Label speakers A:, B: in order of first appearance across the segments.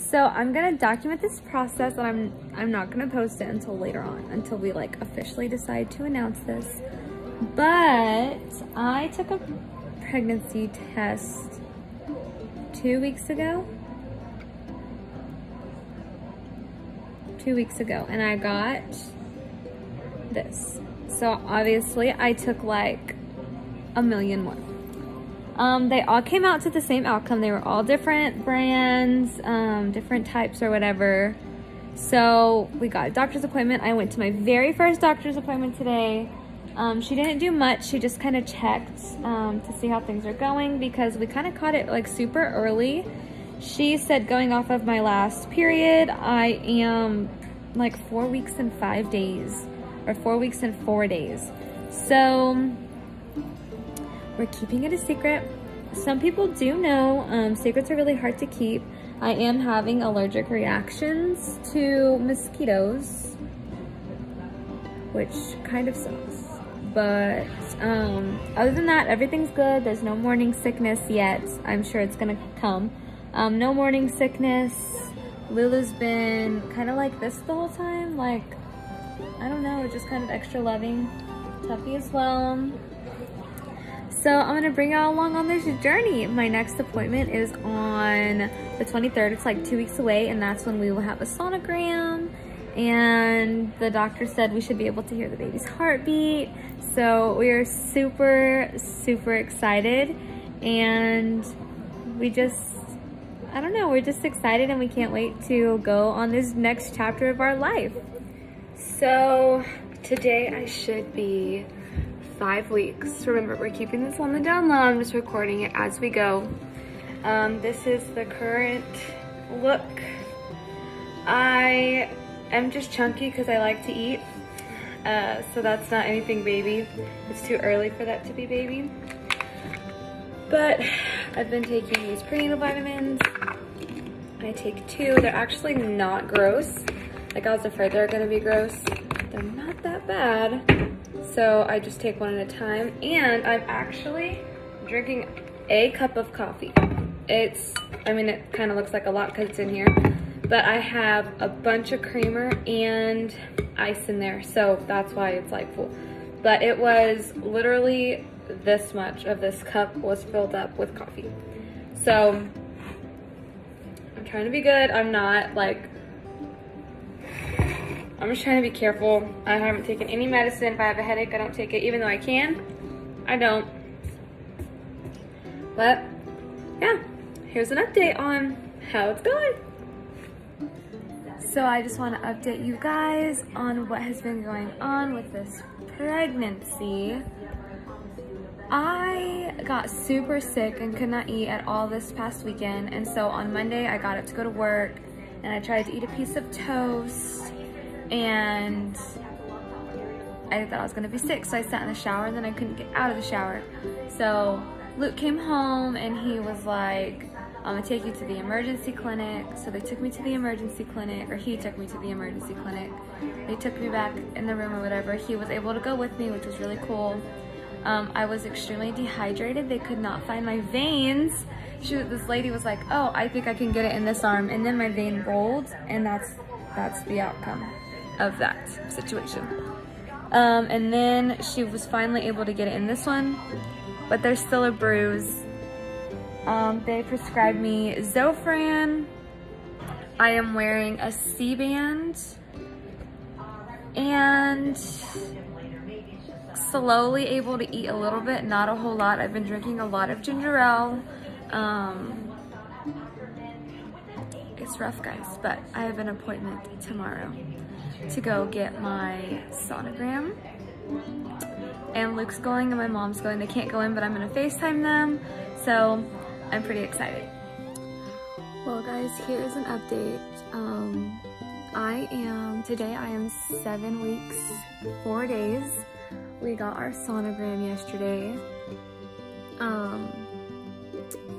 A: So I'm gonna document this process, and I'm not gonna post it until later on, until we like officially decide to announce this. But I took a pregnancy test 2 weeks ago. 2 weeks ago, and I got this. So obviously I took like a million more. They all came out to the same outcome. They were all different brands, different types or whatever. So we got a doctor's appointment. I went to my very first doctor's appointment today. She didn't do much. She just kind of checked to see how things are going, because we kind of caught it like super early. She said, going off of my last period, I am like 4 weeks and 5 days, or 4 weeks and 4 days. So we're keeping it a secret. Some people do know secrets are really hard to keep. I am having allergic reactions to mosquitoes, which kind of sucks. But other than that, everything's good. There's no morning sickness yet. I'm sure it's gonna come. No morning sickness. Lulu's been kind of like this the whole time. Like, I don't know, just kind of extra loving. Tuffy as well. So I'm gonna bring y'all along on this journey. My next appointment is on the 23rd. It's like 2 weeks away, and that's when we will have a sonogram. And the doctor said we should be able to hear the baby's heartbeat. So we are super, super excited. And we just, I don't know, we're just excited, and we can't wait to go on this next chapter of our life. So today I should be 5 weeks. Remember, we're keeping this on the down low. I'm just recording it as we go. This is the current look. I am just chunky because I like to eat. So that's not anything baby. It's too early for that to be baby. But I've been taking these prenatal vitamins. I take 2. They're actually not gross. Like, I was afraid they were gonna be gross. They're not that bad. So I just take 1 at a time. And I'm actually drinking a cup of coffee. I mean, it kind of looks like a lot because it's in here. But I have a bunch of creamer and ice in there. So that's why it's like full. But it was literally this much of this cup was filled up with coffee. So I'm trying to be good. I'm not like, I'm just trying to be careful. I haven't taken any medicine. If I have a headache, I don't take it. Even though I can, I don't. But yeah, here's an update on how it's going. So I just want to update you guys on what has been going on with this pregnancy. I got super sick and could not eat at all this past weekend. And so on Monday, I got up to go to work, and I tried to eat a piece of toast, and I thought I was gonna be sick. So I sat in the shower, and then I couldn't get out of the shower. So Luke came home, and he was like, I'm gonna take you to the emergency clinic. So they took me to the emergency clinic, or he took me to the emergency clinic. They took me back in the room or whatever. He was able to go with me, which was really cool. I was extremely dehydrated. They could not find my veins. This lady was like, oh, I think I can get it in this arm. And then my vein rolled, and that's the outcome of that situation. And then she was finally able to get it in this one, but there's still a bruise. They prescribed me Zofran. I am wearing a C-band, and slowly able to eat a little bit, not a whole lot. I've been drinking a lot of ginger ale. It's rough, guys, but I have an appointment tomorrow to go get my sonogram. And Luke's going and my mom's going. They can't go in, but I'm gonna FaceTime them. So I'm pretty excited. Well guys, here's an update. Today I am 7 weeks, 4 days. We got our sonogram yesterday.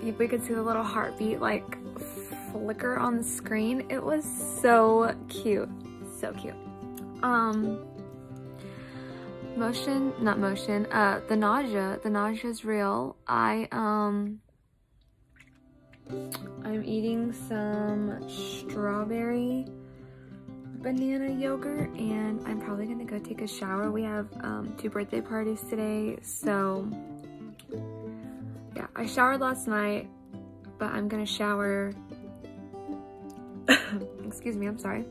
A: We could see the little heartbeat like flicker on the screen. It was so cute, so cute. The nausea is real. I'm eating some strawberry banana yogurt, and I'm probably gonna go take a shower. We have 2 birthday parties today, so yeah, I showered last night, but I'm gonna shower excuse me, I'm sorry.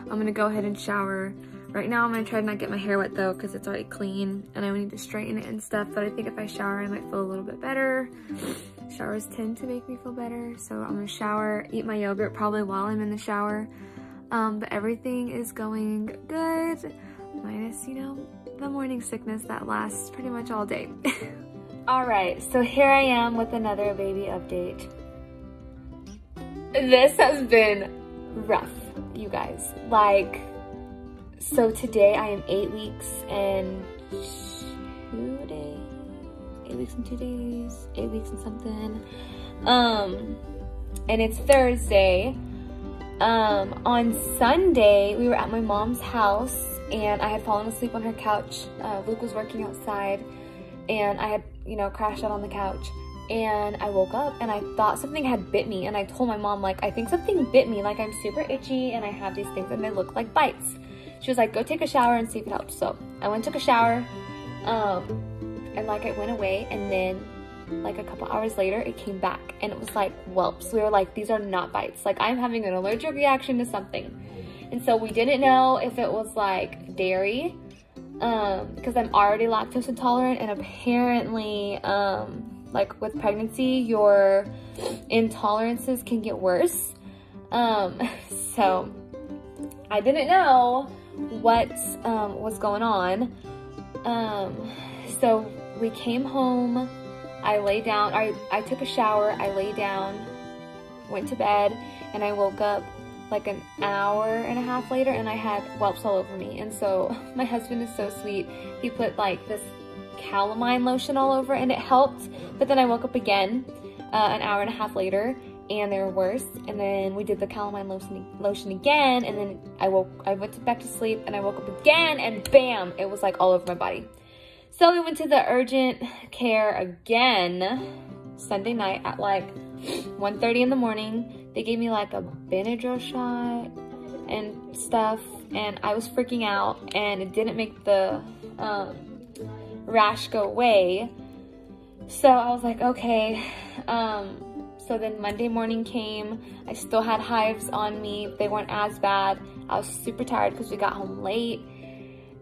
A: I'm gonna go ahead and shower right now. I'm gonna try to not get my hair wet though, because it's already clean and I need to straighten it and stuff, but I think if I shower I might feel a little bit better. Showers tend to make me feel better, so I'm gonna shower, eat my yogurt probably while I'm in the shower. But everything is going good, minus, you know, the morning sickness that lasts pretty much all day. All right, so here I am with another baby update. This has been rough, you guys. Like, so today I am 8 weeks and 2 days, 8 weeks and 2 days, 8 weeks and something. And it's Thursday. On Sunday, we were at my mom's house and I had fallen asleep on her couch. Luke was working outside and I had, you know, crashed out on the couch. And I woke up and I thought something had bit me, and I told my mom, like, I think something bit me, like I'm super itchy and I have these things and they look like bites. She was like, go take a shower and see if it helps. So I went and took a shower, and like it went away, and then like a couple hours later it came back and it was like whelps. We were like, these are not bites, like I'm having an allergic reaction to something. And so we didn't know if it was like dairy, because I'm already lactose intolerant, and apparently like with pregnancy, your intolerances can get worse. So I didn't know what was going on. So we came home, I lay down, I took a shower, I lay down, went to bed, and I woke up like an hour and a half later and I had whelps all over me. And so my husband is so sweet. He put like this calamine lotion all over and it helped, but then I woke up again an hour and a half later and they were worse, and then we did the calamine lotion again, and then I went back to sleep and I woke up again and bam, it was like all over my body. So we went to the urgent care again Sunday night at like 1:30 in the morning. They gave me like a Benadryl shot and stuff, and I was freaking out, and it didn't make the rash go away. So I was like, okay. So then Monday morning came. I still had hives on me. They weren't as bad. I was super tired because we got home late,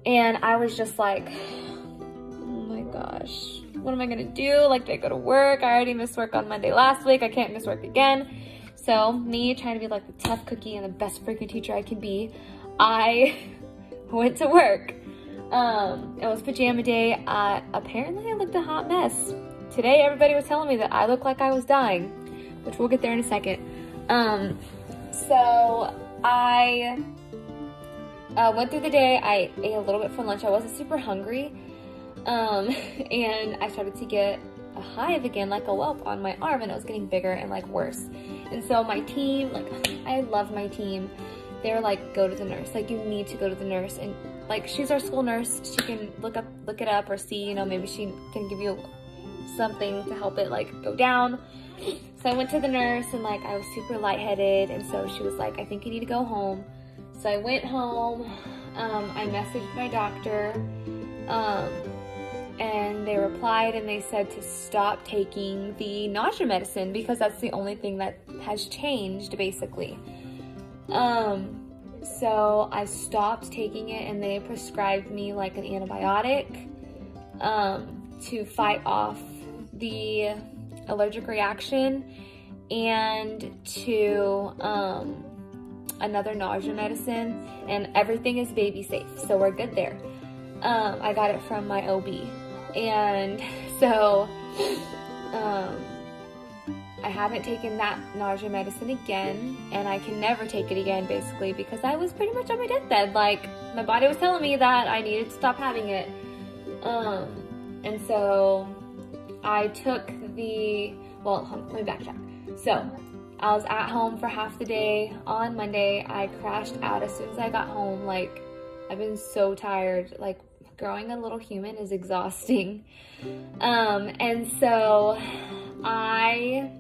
A: and I was just like, oh my gosh, what am I gonna do? Like, did I go to work? I already missed work on Monday last week. I can't miss work again. So me trying to be like the tough cookie and the best freaking teacher I can be, I went to work. It was pajama day. Apparently I looked a hot mess. Today everybody was telling me that I looked like I was dying, which we'll get there in a second. So I went through the day. I ate a little bit for lunch. I wasn't super hungry. And I started to get a hive again, like a whelp on my arm, and it was getting bigger and like worse. And so my team, like, I love my team. They were like, go to the nurse. Like, you need to go to the nurse. And like, she's our school nurse. She can look it up or see, you know, maybe she can give you something to help it like go down. So I went to the nurse and like I was super lightheaded, and so she was like, I think you need to go home. So I went home. I messaged my doctor, and they replied and they said to stop taking the nausea medicine because that's the only thing that has changed basically. So I stopped taking it, and they prescribed me like an antibiotic to fight off the allergic reaction, and to another nausea medicine, and everything is baby safe, so we're good there. I got it from my OB, and so I haven't taken that nausea medicine again, and I can never take it again basically because I was pretty much on my deathbed. Like, my body was telling me that I needed to stop having it. And so I took the, well, let me backtrack. So I was at home for half the day on Monday. I crashed out as soon as I got home. Like, I've been so tired. Like, growing a little human is exhausting. And so I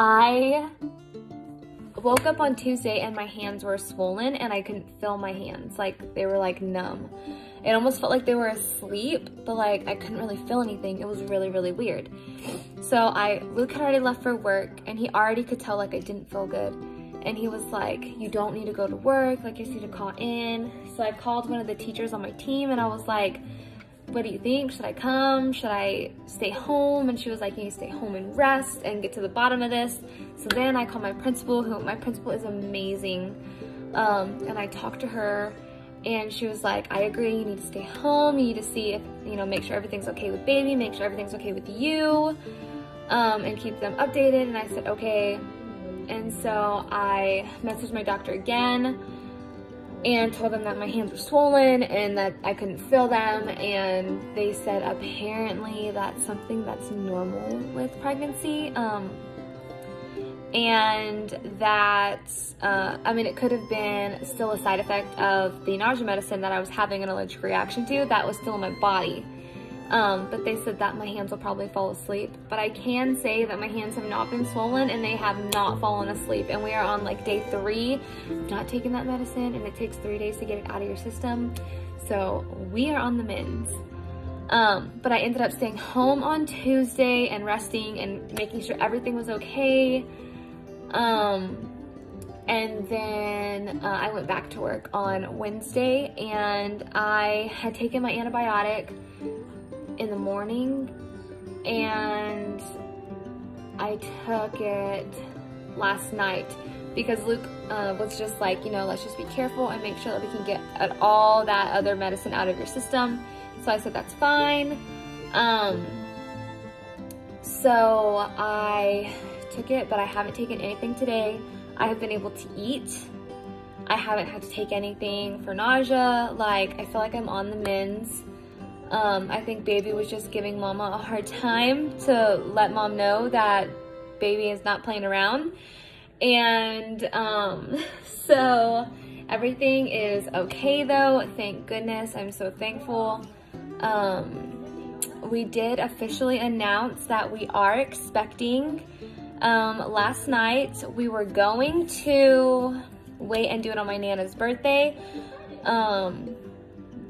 A: I woke up on Tuesday and my hands were swollen and I couldn't feel my hands. Like they were like numb. It almost felt like they were asleep, but like I couldn't really feel anything. It was really, really weird. So Luke had already left for work and he already could tell like I didn't feel good. And he was like, you don't need to go to work, like you just need to call in. So I called one of the teachers on my team and I was like, what do you think? Should I come? Should I stay home? And she was like, you need to stay home and rest and get to the bottom of this. So then I called my principal, my principal is amazing. And I talked to her and she was like, I agree, you need to stay home. You need to see if, make sure everything's okay with baby, make sure everything's okay with you, and keep them updated. And I said, okay. And so I messaged my doctor again and told them that my hands were swollen and that I couldn't feel them, and they said apparently that's something that's normal with pregnancy, and that it could have been still a side effect of the nausea medicine that I was having an allergic reaction to that was still in my body, but they said that my hands will probably fall asleep. But I can say that my hands have not been swollen and they have not fallen asleep, and we are on like day 3. I've not taken that medicine and it takes 3 days to get it out of your system, so we are on the mends. But I ended up staying home on Tuesday and resting and making sure everything was okay, and then I went back to work on Wednesday, and I had taken my antibiotic in the morning and I took it last night because Luke was just like, let's just be careful and make sure that we can get all that other medicine out of your system. So I said, that's fine. So I took it, but I haven't taken anything today. I have been able to eat. I haven't had to take anything for nausea. Like, I feel like I'm on the mends. I think baby was just giving mama a hard time to let mom know that baby is not playing around. And so everything is okay though, thank goodness. I'm so thankful. We did officially announce that we are expecting. Last night we were going to wait and do it on my Nana's birthday.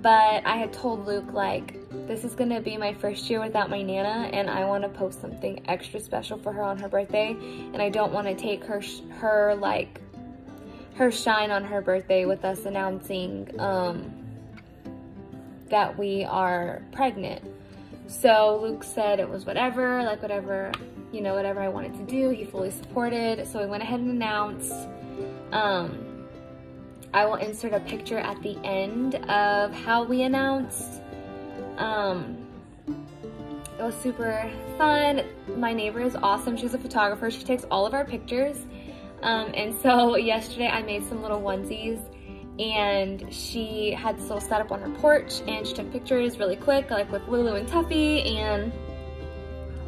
A: But I had told Luke, like, this is gonna be my first year without my Nana and I wanna post something extra special for her on her birthday. And I don't wanna take her shine on her birthday with us announcing that we are pregnant. So Luke said it was whatever, like whatever I wanted to do, he fully supported. So we went ahead and announced. I will insert a picture at the end of how we announced. It was super fun. My neighbor is awesome. She's a photographer. She takes all of our pictures. And so yesterday I made some little onesies and she had Soul set up on her porch and she took pictures really quick, like with Lulu and Tuffy and,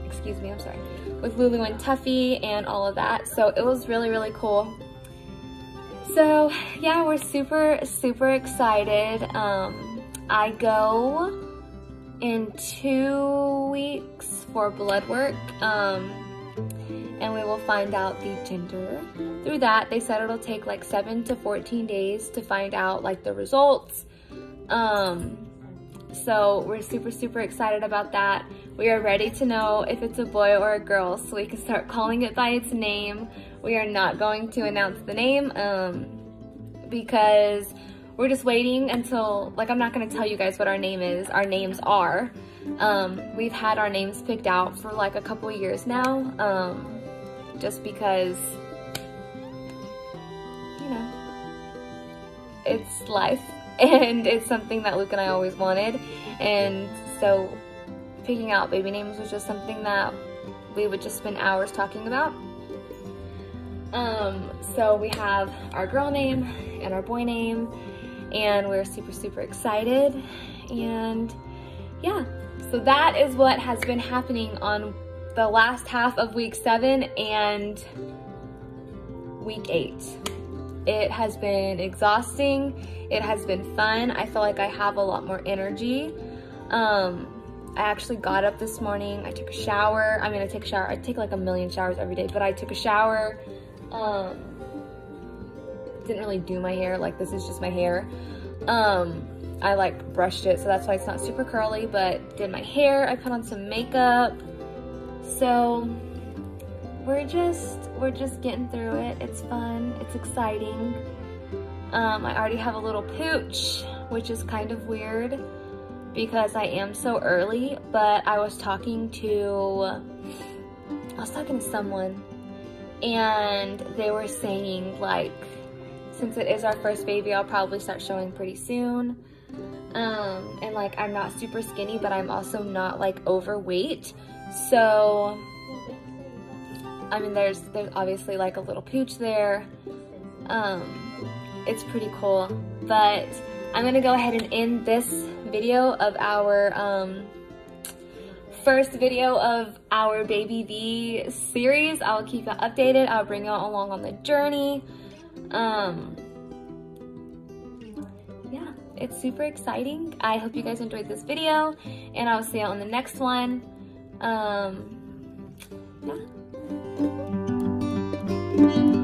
A: excuse me, I'm sorry, with Lulu and Tuffy and all of that. So it was really, really cool. So yeah, we're super, super excited. I go in 2 weeks for blood work, and we will find out the gender through that. They said it'll take like 7 to 14 days to find out like the results. So we're super, super excited about that. We are ready to know if it's a boy or a girl so we can start calling it by its name. We are not going to announce the name because we're just waiting until, like, I'm not going to tell you guys what our name is. Our names are. We've had our names picked out for like a couple of years now, just because, you know, it's life and it's something that Luke and I always wanted. And so picking out baby names was just something that we would just spend hours talking about. So we have our girl name and our boy name, and we're super, super excited. And yeah, so that is what has been happening on the last half of week 7 and week 8. It has been exhausting. It has been fun. I feel like I have a lot more energy.
B: I actually got up this morning, I took a shower. I mean, I take like a million showers every day, but I took a shower. Didn't really do my hair, like this is just my hair. I like brushed it, so that's why it's not super curly, but did my hair, I put on some makeup. So we're just getting through it. It's fun, it's exciting. I already have a little pooch, which is kind of weird because I am so early, but I was talking to someone and they were saying like, since it is our first baby, I'll probably start showing pretty soon. And like, I'm not super skinny, but I'm also not like overweight. So, I mean, there's obviously like a little pooch there. It's pretty cool, but I'm gonna go ahead and end this video of our first video of our Baby V series. I'll keep you updated. I'll bring you along on the journey. Yeah, it's super exciting. I hope you guys enjoyed this video, and I'll see you on the next one. Yeah.